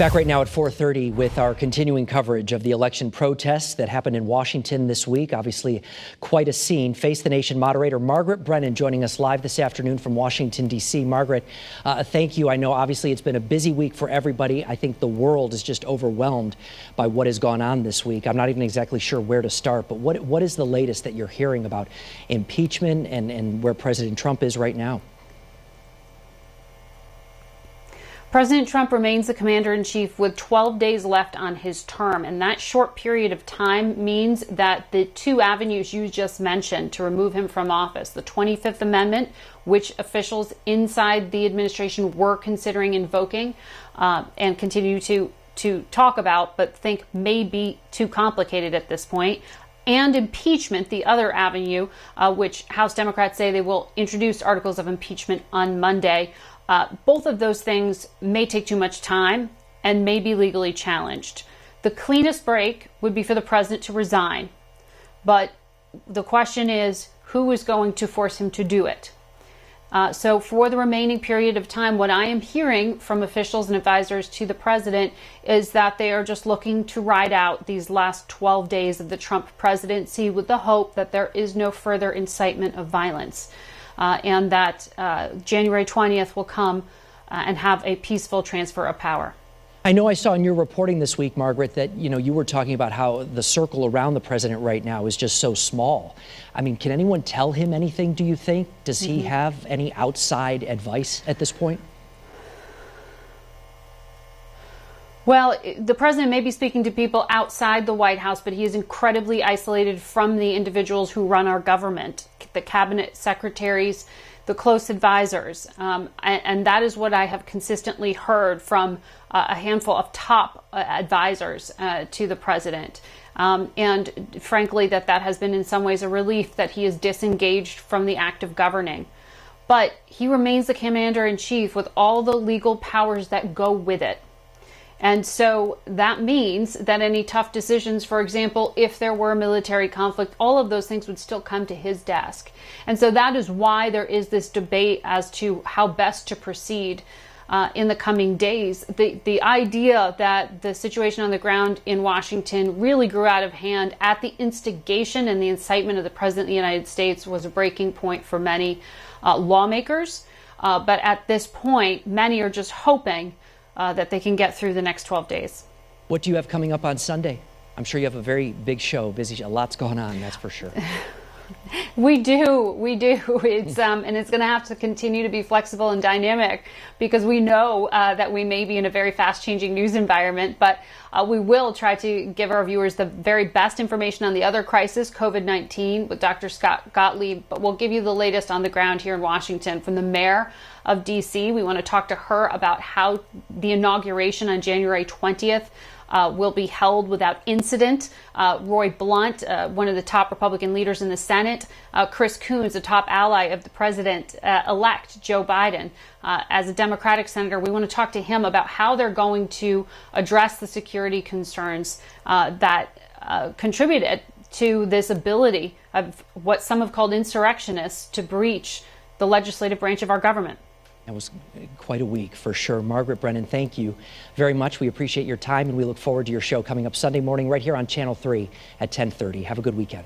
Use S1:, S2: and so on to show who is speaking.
S1: Back right now at 4:30 with our continuing coverage of the election protests that happened in Washington this week. Obviously, quite a scene. Face the Nation moderator Margaret Brennan joining us live this afternoon from Washington, D.C. Margaret, thank you. I know obviously it's been a busy week for everybody. I think the world is just overwhelmed by what has gone on this week. I'm not even exactly sure where to start, but what is the latest that you're hearing about impeachment and where President Trump is right now?
S2: President Trump remains the commander-in-chief with 12 days left on his term, and that short period of time means that the two avenues you just mentioned to remove him from office, the 25th Amendment, which officials inside the administration were considering invoking and continue to talk about, but think may be too complicated at this point, and impeachment, the other avenue, which House Democrats say they will introduce articles of impeachment on Monday. Both of those things may take too much time and may be legally challenged. The cleanest break would be for the president to resign. But the question is, who is going to force him to do it? So for the remaining period of time, what I am hearing from officials and advisors to the president is that they are just looking to ride out these last 12 days of the Trump presidency with the hope that there is no further incitement of violence. And that January 20th will come and have a peaceful transfer of power.
S1: I know I saw in your reporting this week, Margaret, that you were talking about how the circle around the president right now is just so small. I mean, can anyone tell him anything, do you think? Does he have any outside advice at this point?
S2: Well, the president may be speaking to people outside the White House, but he is incredibly isolated from the individuals who run our government, the cabinet secretaries, the close advisors. And that is what I have consistently heard from a handful of top advisors to the president. And frankly, that has been in some ways a relief that he is disengaged from the act of governing. But he remains the commander-in-chief with all the legal powers that go with it. And so that means that any tough decisions, for example, if there were a military conflict, all of those things would still come to his desk. And so that is why there is this debate as to how best to proceed in the coming days. The idea that the situation on the ground in Washington really grew out of hand at the instigation and the incitement of the President of the United States was a breaking point for many lawmakers. But at this point, many are just hoping that they can get through the next 12 days.
S1: What do you have coming up on Sunday? I'm sure you have a very big show, busy, a lot's going on, that's for sure.
S2: We do. It's and it's going to have to continue to be flexible and dynamic because we know that we may be in a very fast-changing news environment, but we will try to give our viewers the very best information on the other crisis, COVID-19, with Dr. Scott Gottlieb, but we'll give you the latest on the ground here in Washington from the mayor of D.C. We want to talk to her about how the inauguration on January 20th will be held without incident. Roy Blunt, one of the top Republican leaders in the Senate, Chris Coons, a top ally of the president-elect Joe Biden. As a Democratic senator, we want to talk to him about how they're going to address the security concerns that contributed to this ability of what some have called insurrectionists to breach the legislative branch of our government.
S1: It was quite a week for sure. Margaret Brennan, thank you very much. We appreciate your time and we look forward to your show coming up Sunday morning right here on Channel 3 at 10:30. Have a good weekend.